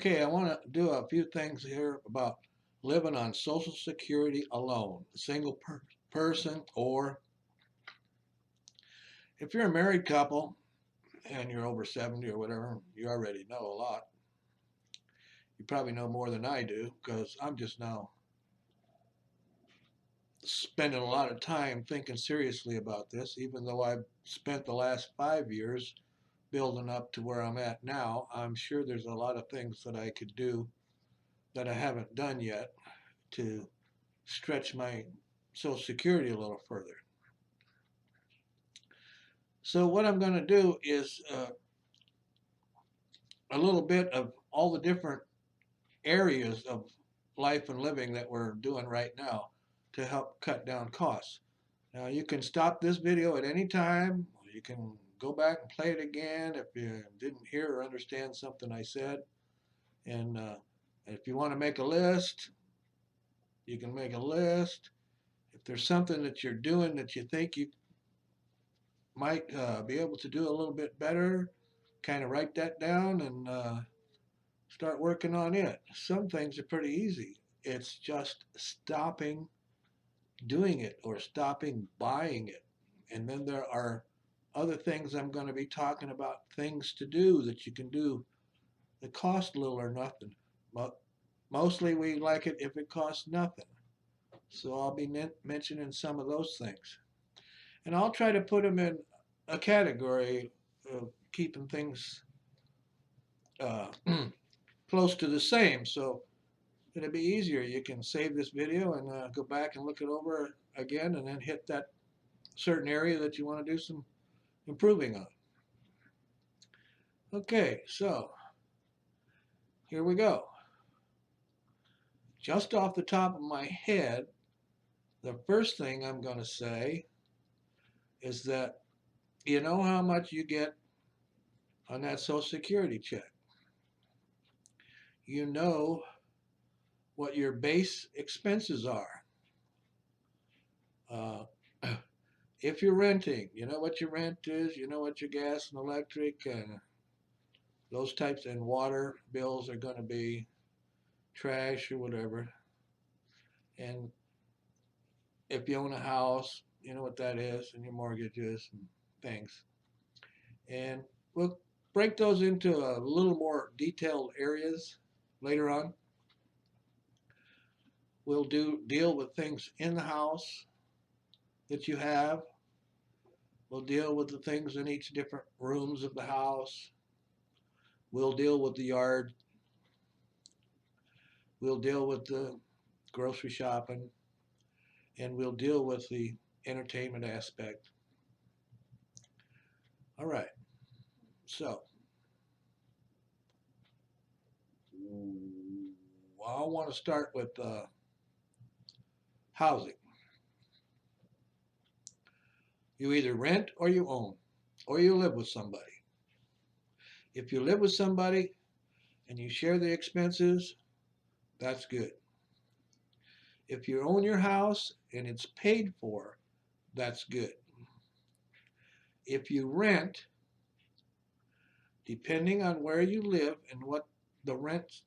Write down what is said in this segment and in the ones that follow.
Okay, I want to do a few things here about living on Social Security alone, a single person, or if you're a married couple and you're over 70 or whatever, you already know a lot. You probably know more than I do because I'm just now spending a lot of time thinking seriously about this, even though I've spent the last 5 years building up to where I'm at now. I'm sure there's a lot of things that I could do that I haven't done yet to stretch my Social Security a little further. So what I'm going to do is a little bit of all the different areas of life and living that we're doing right now to help cut down costs. Now you can stop this video at any time. You can go back and play it again if you didn't hear or understand something I said. And if you want to make a list, you can make a list. If there's something that you're doing that you think you might be able to do a little bit better, kind of write that down and start working on it. Some things are pretty easy. It's just stopping doing it or stopping buying it. And then there are other things I'm going to be talking about, things to do that you can do that cost little or nothing. But mostly we like it if it costs nothing. So I'll be mentioning some of those things. And I'll try to put them in a category of keeping things uh, close to the same. So it'll be easier. You can save this video and go back and look it over again and then hit that certain area that you want to do some improving on. Okay, so here we go. Just off the top of my head, the first thing I'm going to say is that you know how much you get on that Social Security check. You know what your base expenses are. Uh, if you're renting, you know what your rent is, you know what your gas and electric and those types and water bills are going to be, trash or whatever. And if you own a house, you know what that is and your mortgages and things. And we'll break those into a little more detailed areas later on. We'll deal with things in the house that you have. We'll deal with the things in each different rooms of the house. We'll deal with the yard. We'll deal with the grocery shopping. And we'll deal with the entertainment aspect. All right. So I want to start with housing. You either rent or you own, or you live with somebody. If you live with somebody and you share the expenses, that's good. If you own your house and it's paid for, that's good. If you rent, depending on where you live and what the rent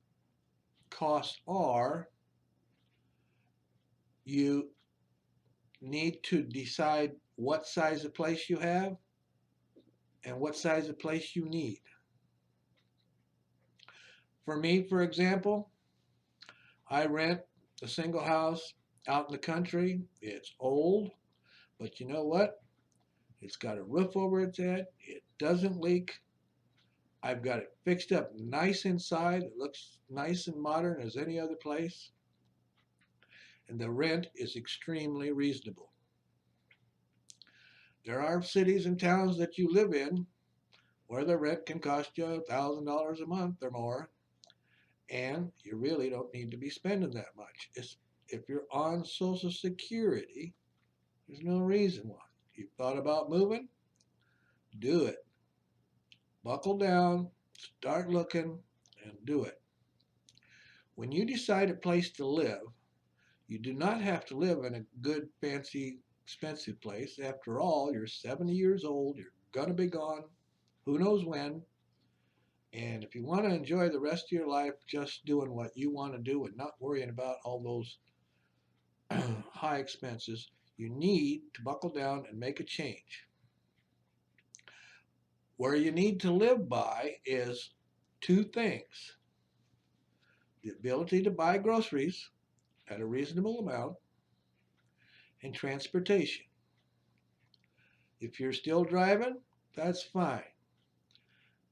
costs are, you need to decide what size of place you have and what size of place you need. For me, for example, I rent a single house out in the country. It's old, but you know what? It's got a roof over its head. It doesn't leak. I've got it fixed up nice inside. It looks nice and modern as any other place. And the rent is extremely reasonable. There are cities and towns that you live in where the rent can cost you $1,000 a month or more, and you really don't need to be spending that much. If you're on Social Security, there's no reason why. You've thought about moving? Do it. Buckle down, start looking, and do it. When you decide a place to live, you do not have to live in a good, fancy, expensive place. After all, you're 70 years old, you're going to be gone, who knows when, And if you want to enjoy the rest of your life just doing what you want to do and not worrying about all those high expenses, you need to buckle down and make a change. Where you need to live by is two things: the ability to buy groceries at a reasonable amount and transportation. If you're still driving, that's fine.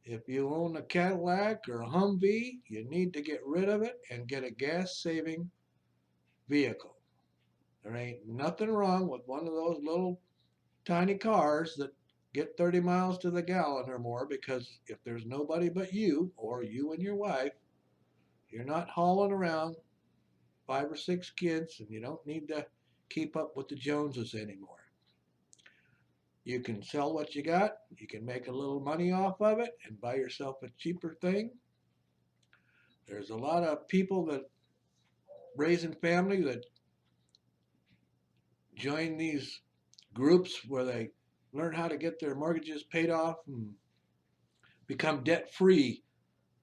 If you own a Cadillac or a Humvee, you need to get rid of it and get a gas saving vehicle. There ain't nothing wrong with one of those little tiny cars that get 30 miles to the gallon or more, because if there's nobody but you or you and your wife, you're not hauling around 5 or 6 kids, and you don't need to keep up with the Joneses anymore. You can sell what you got, you can make a little money off of it and buy yourself a cheaper thing. There's a lot of people that raising family that join these groups where they learn how to get their mortgages paid off and become debt free,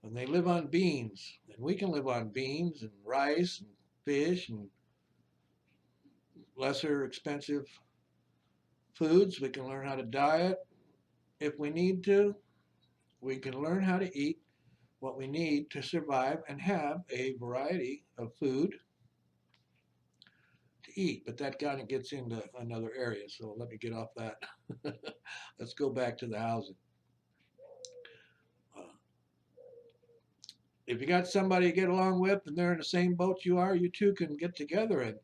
and they live on beans. And we can live on beans and rice and fish and lesser expensive foods. We can learn how to diet if we need to. We can learn how to eat what we need to survive and have a variety of food to eat. But that kind of gets into another area, so let me get off that. Let's go back to the housing. Uh, if you got somebody you get along with and they're in the same boat you are, you two can get together and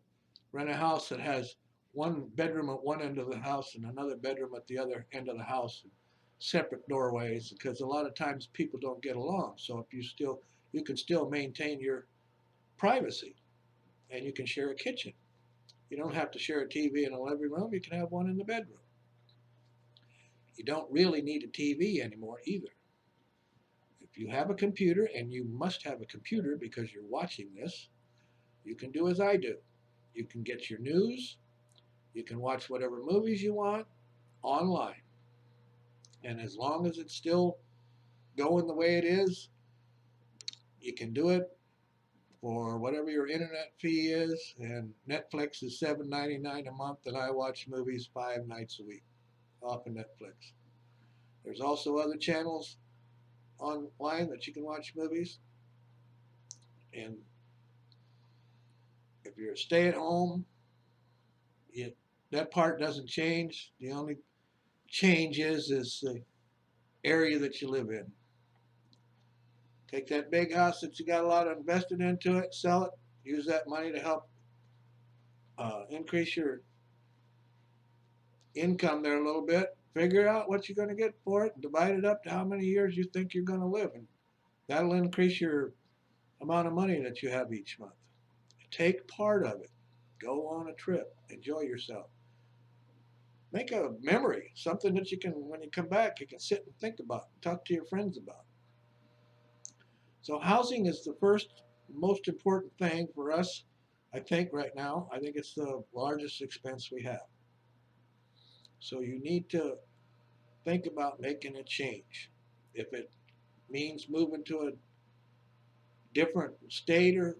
rent a house that has one bedroom at one end of the house and another bedroom at the other end of the house, and separate doorways, because a lot of times people don't get along. So if you can still maintain your privacy, and you can share a kitchen. You don't have to share a TV in a living room. You can have one in the bedroom. You don't really need a TV anymore either. If you have a computer, and you must have a computer because you're watching this, you can do as I do. You can get your news, you can watch whatever movies you want online. And as long as it's still going the way it is, you can do it for whatever your internet fee is. And Netflix is $7.99 a month, and I watch movies 5 nights a week off of Netflix. There's also other channels online that you can watch movies. And if you're a stay-at-home, that part doesn't change. The only change is the area that you live in. Take that big house that you got a lot invested into it, sell it, use that money to help increase your income there a little bit. Figure out what you're going to get for it, and divide it up to how many years you think you're going to live, and that'll increase your amount of money that you have each month. Take part of it. Go on a trip. Enjoy yourself. Make a memory, something that you can, when you come back, you can sit and think about, talk to your friends about. So housing is the first most important thing for us, I think, right now. I think it's the largest expense we have. So you need to think about making a change. If it means moving to a different state or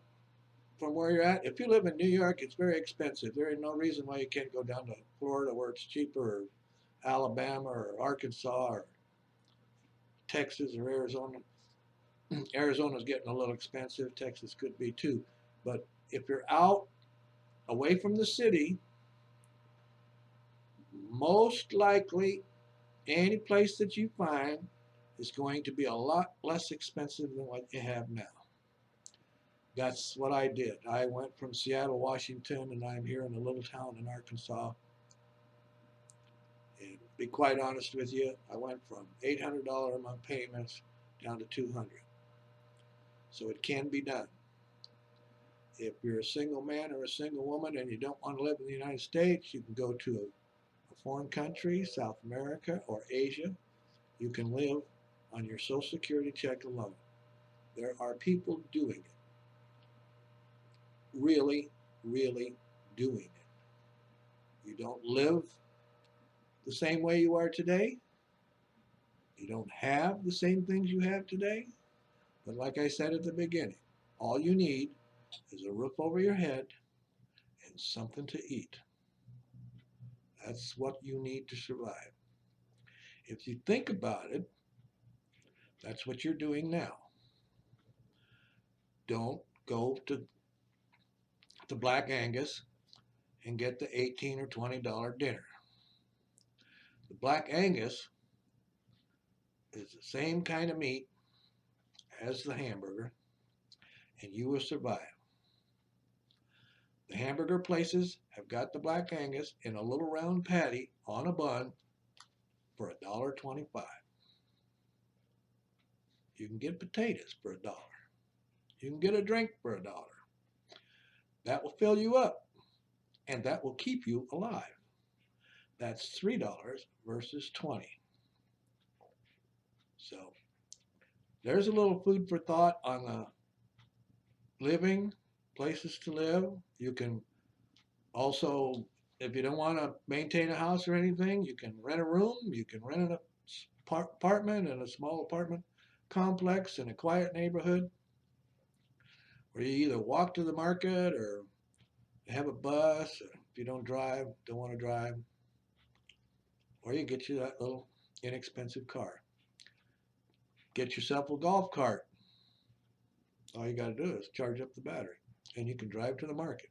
from where you're at. If you live in New York, it's very expensive. There ain't no reason why you can't go down to Florida where it's cheaper, or Alabama or Arkansas or Texas or Arizona. Arizona's getting a little expensive. Texas could be too. But if you're out away from the city, most likely any place that you find is going to be a lot less expensive than what you have now. That's what I did. I went from Seattle, Washington, and I'm here in a little town in Arkansas. And to be quite honest with you, I went from $800 a month payments down to $200. So it can be done. If you're a single man or a single woman and you don't want to live in the United States, you can go to a foreign country, South America or Asia. You can live on your Social Security check alone. There are people doing it. Really, really doing it. You don't live the same way you are today. You don't have the same things you have today, but like I said at the beginning, all you need is a roof over your head and something to eat. That's what you need to survive. If you think about it, that's what you're doing now. Don't go to the Black Angus and get the $18 or $20 dinner. The Black Angus is the same kind of meat as the hamburger, and you will survive. The hamburger places have got the Black Angus in a little round patty on a bun for $1.25. You can get potatoes for $1. You can get a drink for $1. That will fill you up, and that will keep you alive. That's $3 versus 20. So there's a little food for thought on the living, places to live. You can also, if you don't want to maintain a house or anything, you can rent a room. You can rent an apartment in a small apartment complex in a quiet neighborhood where you either walk to the market or have a bus, or if you don't want to drive, or you get you that little inexpensive car. Get yourself a golf cart. All you got to do is charge up the battery and you can drive to the market.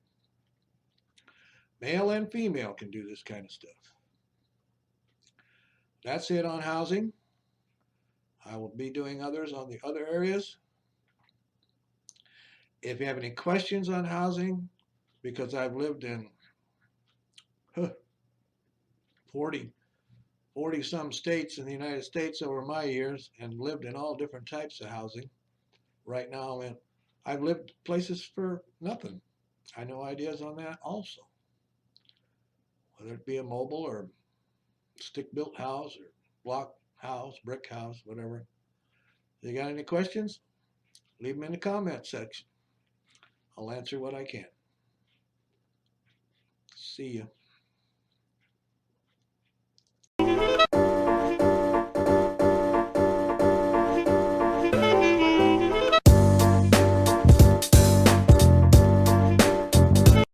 Male and female can do this kind of stuff. That's it on housing. I will be doing others on the other areas. If you have any questions on housing, because I've lived in 40 some states in the United States over my years and lived in all different types of housing. Right now, I've lived places for nothing. I know ideas on that also. Whether it be a mobile or stick-built house or block house, brick house, whatever. If you got any questions, leave them in the comment section. I'll answer what I can. See you.